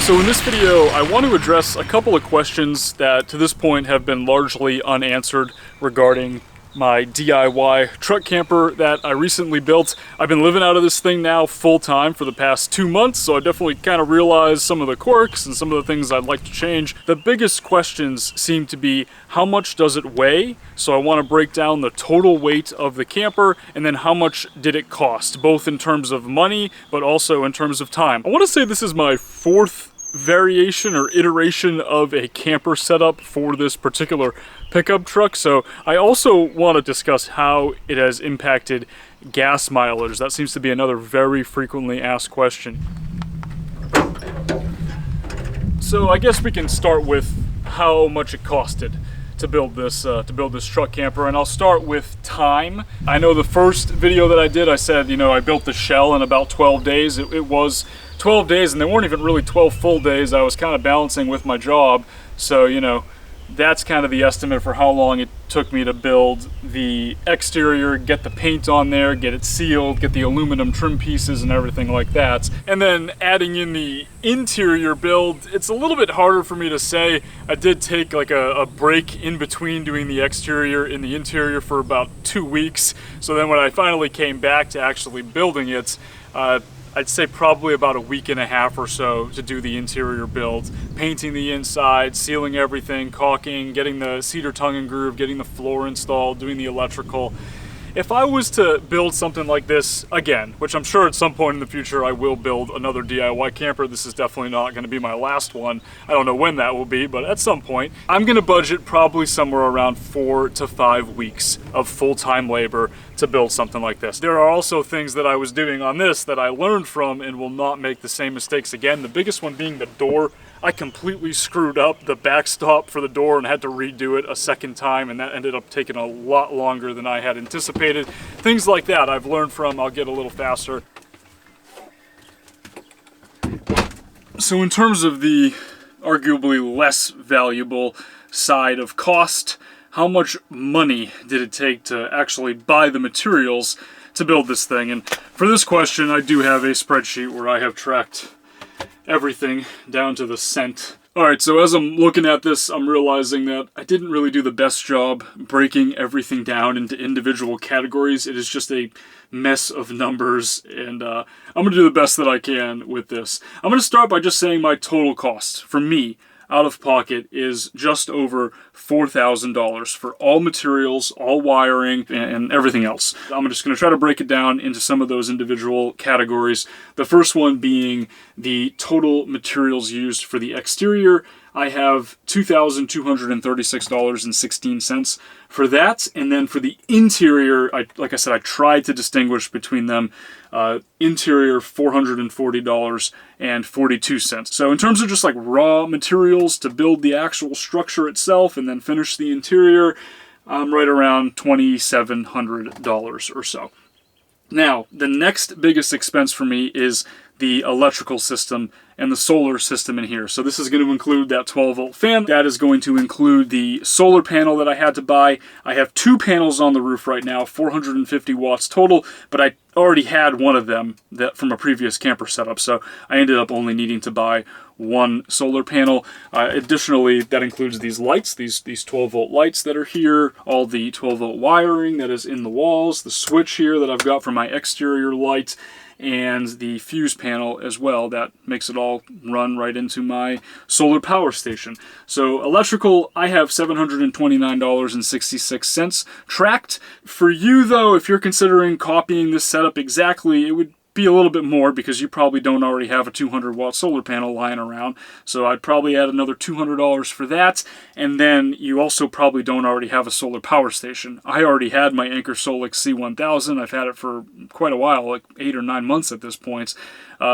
So in this video, I want to address a couple of questions that to this point have been largely unanswered regarding my DIY truck camper that I recently built. I've been living out of this thing now full-time for the past 2 months, so I definitely kind of realized some of the quirks and some of the things I'd like to change. The biggest questions seem to be, how much does it weigh? So I want to break down the total weight of the camper, and then how much did it cost, both in terms of money, but also in terms of time. I want to say this is my fourth variation or iteration of a camper setup for this particular pickup truck. So I also want to discuss how it has impacted gas mileage. That seems to be another very frequently asked question. So I guess we can start with how much it costed to build this truck camper, and I'll start with time. I know the first video that I did, I said, you know, I built the shell in about 12 days. It was 12 days, and they weren't even really 12 full days. I was kind of balancing with my job, so, you know, that's kind of the estimate for how long it took me to build the exterior, get the paint on there, get it sealed, get the aluminum trim pieces and everything like that. And then adding in the interior build, it's a little bit harder for me to say. I did take like a break in between doing the exterior and the interior for about 2 weeks. So then when I finally came back to actually building it, I'd say probably about a week and a half or so to do the interior build. Painting the inside, sealing everything, caulking, getting the cedar tongue and groove, getting the floor installed, doing the electrical. If I was to build something like this again, which I'm sure at some point in the future I will build another DIY camper, this is definitely not going to be my last one. I don't know when that will be, but at some point, I'm going to budget probably somewhere around 4 to 5 weeks of full-time labor to build something like this. There are also things that I was doing on this that I learned from and will not make the same mistakes again. The biggest one being the door. I completely screwed up the backstop for the door and had to redo it a second time, and that ended up taking a lot longer than I had anticipated. Things like that I've learned from. I'll get a little faster. So in terms of the arguably less valuable side of cost, how much money did it take to actually buy the materials to build this thing? And for this question, I do have a spreadsheet where I have tracked everything down to the cent. Alright, so as I'm looking at this, I'm realizing that I didn't really do the best job breaking everything down into individual categories. It is just a mess of numbers, and I'm going to do the best that I can with this. I'm going to start by just saying my total cost for me out of pocket is just over $4,000 for all materials, all wiring, and everything else. I'm just going to try to break it down into some of those individual categories. The first one being the total materials used for the exterior. I have $2,236.16 for that, and then for the interior, like I said, I tried to distinguish between them. Interior, $440.42. So in terms of just like raw materials to build the actual structure itself and then finish the interior, I'm right around $2,700 or so. Now, the next biggest expense for me is the electrical system and the solar system in here. So this is going to include that 12-volt fan. That is going to include the solar panel that I had to buy. I have 2 panels on the roof right now, 450 watts total, but I already had one of them from a previous camper setup, so I ended up only needing to buy 1 solar panel. Additionally, that includes these lights, these 12-volt lights that are here, all the 12-volt wiring that is in the walls, the switch here that I've got for my exterior light, and the fuse panel as well that makes it all run right into my solar power station. So electrical, I have $729.66 tracked. For you though, if you're considering copying this setup exactly, it would be a little bit more because you probably don't already have a 200-watt solar panel lying around. So I'd probably add another $200 for that, and then you also probably don't already have a solar power station. I already had my Anker Solix C1000. I've had it for quite a while, like 8 or 9 months at this point.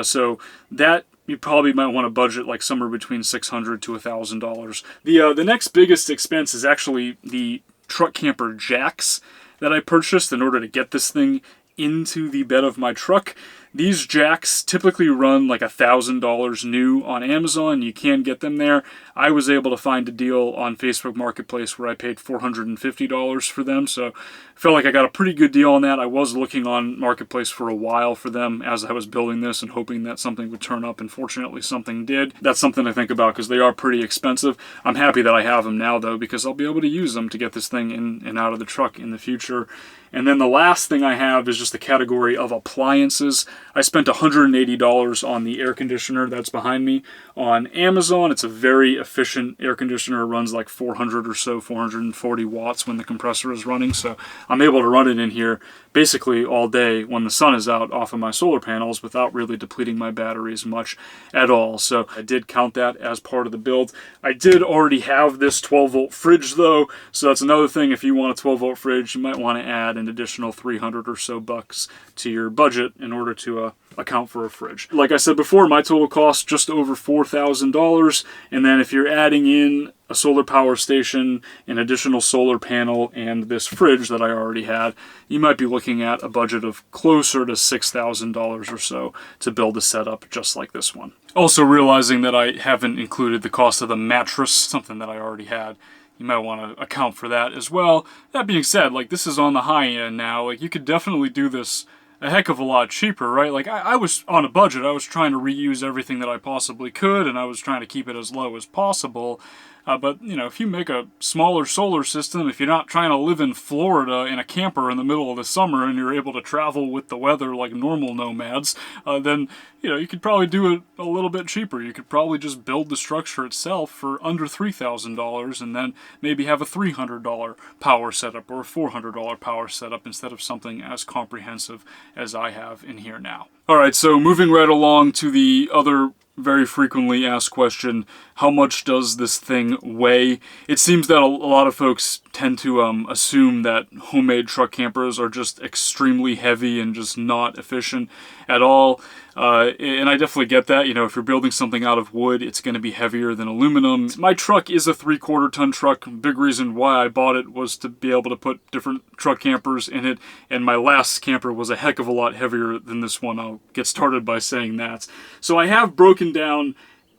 So that you probably might want to budget like somewhere between $600 to $1,000. The next biggest expense is actually the truck camper jacks that I purchased in order to get this thing into the bed of my truck. These jacks typically run like $1,000 new on Amazon. You can get them there. I was able to find a deal on Facebook Marketplace where I paid $450 for them, so I felt like I got a pretty good deal on that. I was looking on Marketplace for a while for them as I was building this and hoping that something would turn up, and fortunately something did. That's something to think about because they are pretty expensive. I'm happy that I have them now though, because I'll be able to use them to get this thing in and out of the truck in the future. And then the last thing I have is just the category of appliances. I spent $180 on the air conditioner that's behind me on Amazon. It's a very efficient air conditioner. It runs like 400 or so, 440 watts when the compressor is running. So I'm able to run it in here basically all day when the sun is out off of my solar panels without really depleting my batteries much at all. So I did count that as part of the build. I did already have this 12-volt fridge though, so that's another thing. If you want a 12-volt fridge, you might want to add an additional 300 or so bucks to your budget in order to account for a fridge. Like I said before, my total cost just over $4,000, and then if you're adding in a solar power station, an additional solar panel, and this fridge that I already had, you might be looking at a budget of closer to $6,000 or so to build a setup just like this one. Also realizing that I haven't included the cost of the mattress, something that I already had. You might want to account for that as well. That being said, like, this is on the high end now. Like, you could definitely do this a heck of a lot cheaper, right? Like, I was on a budget. I was trying to reuse everything that I possibly could, and I was trying to keep it as low as possible. But, you know, if you make a smaller solar system, if you're not trying to live in Florida in a camper in the middle of the summer and you're able to travel with the weather like normal nomads, then, you know, you could probably do it a little bit cheaper. You could probably just build the structure itself for under $3,000 and then maybe have a $300 power setup or a $400 power setup instead of something as comprehensive as I have in here now. All right, so moving right along to the other very frequently asked question, how much does this thing weigh? It seems that a lot of folks tend to assume that homemade truck campers are just extremely heavy and just not efficient at all. And I definitely get that. You know, if you're building something out of wood, it's going to be heavier than aluminum. My truck is a 3/4 ton truck. Big reason why I bought it was to be able to put different truck campers in it. And my last camper was a heck of a lot heavier than this one. I'll get started by saying that. So I have broken down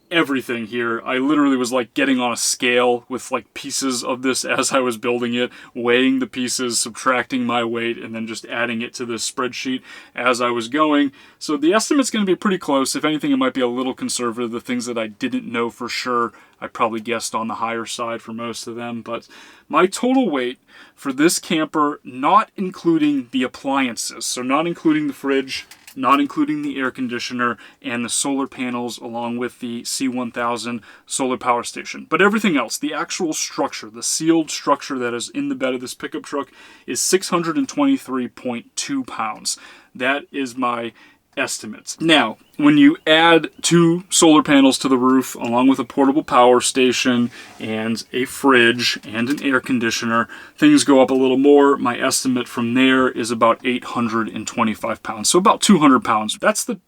everything here. I literally was like getting on a scale with like pieces of this as I was building it, weighing the pieces, subtracting my weight, and then just adding it to this spreadsheet as I was going. So the estimate's going to be pretty close. If anything, it might be a little conservative. The things that I didn't know for sure, I probably guessed on the higher side for most of them. But my total weight for this camper, not including the appliances, so not including the fridge, not including the air conditioner and the solar panels along with the C1000 solar power station. But everything else, the actual structure, the sealed structure that is in the bed of this pickup truck is 623.2 pounds. That is my estimates. Now, when you add 2 solar panels to the roof along with a portable power station and a fridge and an air conditioner, things go up a little more. My estimate from there is about 825 pounds, so about 200 pounds. That's the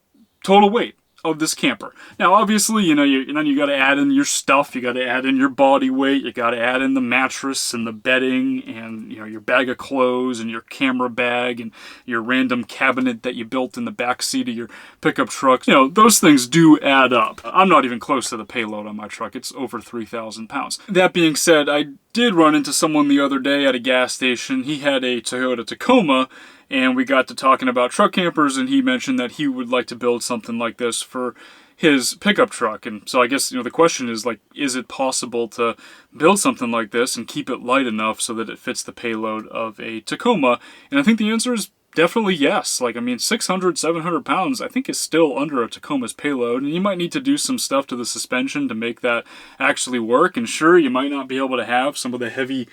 total weight of this camper. Now, obviously, you know, you got to add in your stuff, you got to add in your body weight, you got to add in the mattress and the bedding and, you know, your bag of clothes and your camera bag and your random cabinet that you built in the back seat of your pickup truck. You know, those things do add up. I'm not even close to the payload on my truck. It's over 3,000 pounds. That being said, I did run into someone the other day at a gas station. He had a Toyota Tacoma, and we got to talking about truck campers, and he mentioned that he would like to build something like this for his pickup truck. And so I guess, you know, the question is, like, is it possible to build something like this and keep it light enough so that it fits the payload of a Tacoma? And I think the answer is definitely yes. Like, I mean, 600, 700 pounds, I think is still under a Tacoma's payload. And you might need to do some stuff to the suspension to make that actually work. And sure, you might not be able to have some of the heavy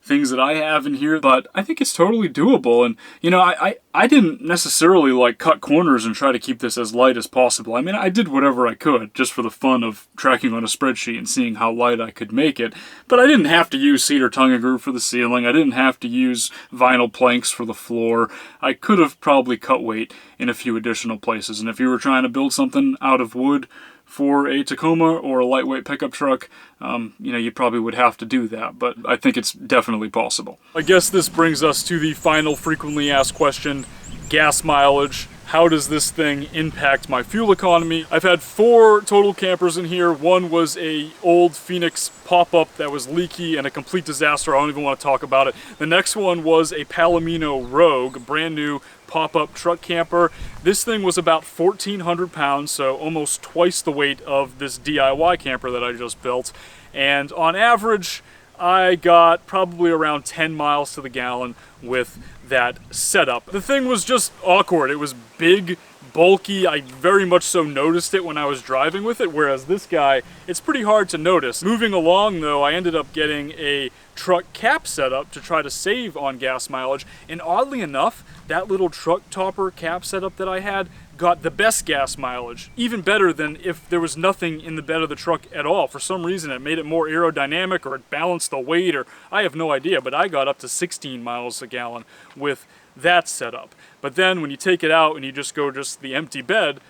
things that I have in here, but I think it's totally doable. And, you know, I didn't necessarily like cut corners and try to keep this as light as possible. I mean, I did whatever I could just for the fun of tracking on a spreadsheet and seeing how light I could make it. But I didn't have to use cedar tongue and groove for the ceiling. I didn't have to use vinyl planks for the floor. I could have probably cut weight in a few additional places. And if you were trying to build something out of wood for a Tacoma or a lightweight pickup truck, you know, you probably would have to do that, but I think it's definitely possible. I guess this brings us to the final frequently asked question, gas mileage. how does this thing impact my fuel economy? I've had 4 total campers in here. One was a old Phoenix pop-up that was leaky and a complete disaster. I don't even want to talk about it. The next one was a Palomino Rogue, a brand new pop-up truck camper. This thing was about 1,400 pounds, so almost twice the weight of this DIY camper that I just built. And on average, I got probably around 10 miles to the gallon with that setup. The thing was just awkward. It was big, bulky. I very much so noticed it when I was driving with it, whereas this guy, it's pretty hard to notice. Moving along though, I ended up getting a truck cap setup to try to save on gas mileage, and oddly enough, that little truck topper cap setup that I had got the best gas mileage, even better than if there was nothing in the bed of the truck at all. For some reason it made it more aerodynamic, or it balanced the weight, or I have no idea, but I got up to 16 miles a gallon with that setup. But then when you take it out and you just go the empty bed,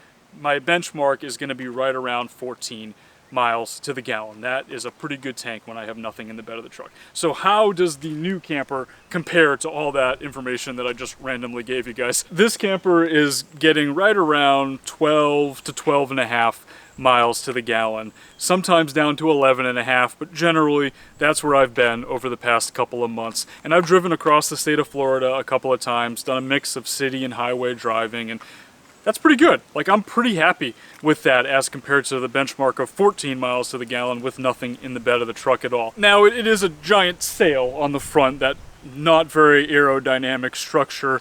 my benchmark is going to be right around 14 miles to the gallon. That is a pretty good tank when I have nothing in the bed of the truck. So how does the new camper compare to all that information that I just randomly gave you guys? This camper is getting right around 12 to 12 and a half miles to the gallon, sometimes down to 11 and a half, but generally that's where I've been over the past couple of months. And I've driven across the state of Florida a couple of times, done a mix of city and highway driving, and that's pretty good. Like, I'm pretty happy with that as compared to the benchmark of 14 miles to the gallon with nothing in the bed of the truck at all. Now, it is a giant sail on the front, that not very aerodynamic structure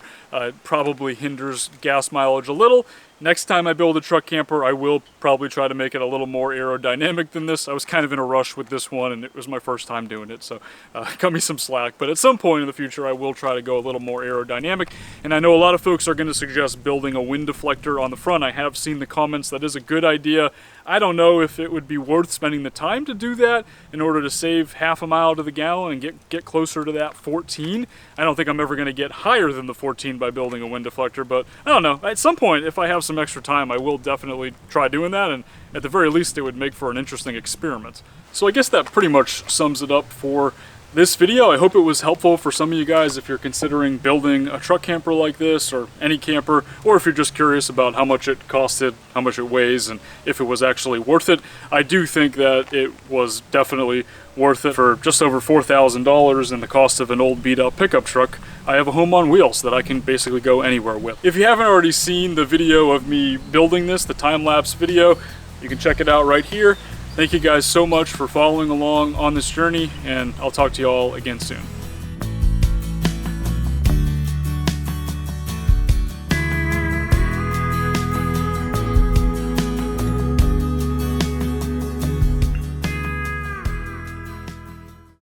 probably hinders gas mileage a little. Next time I build a truck camper, I will probably try to make it a little more aerodynamic than this. I was kind of in a rush with this one, and it was my first time doing it, so cut me some slack. But at some point in the future, I will try to go a little more aerodynamic. And I know a lot of folks are going to suggest building a wind deflector on the front. I have seen the comments that is a good idea. I don't know if it would be worth spending the time to do that in order to save half a mile to the gallon and get closer to that 14. I don't think I'm ever going to get higher than the 14 by building a wind deflector, but I don't know. At some point, if I have some extra time, I will definitely try doing that, and at the very least, it would make for an interesting experiment. So I guess that pretty much sums it up for this video. I hope it was helpful for some of you guys if you're considering building a truck camper like this, or any camper, or if you're just curious about how much it costed, how much it weighs, and if it was actually worth it. I do think that it was definitely worth it. For just over $4,000 and the cost of an old beat-up pickup truck, I have a home on wheels that I can basically go anywhere with. If you haven't already seen the video of me building this, the time-lapse video, you can check it out right here. Thank you guys so much for following along on this journey, and I'll talk to you all again soon.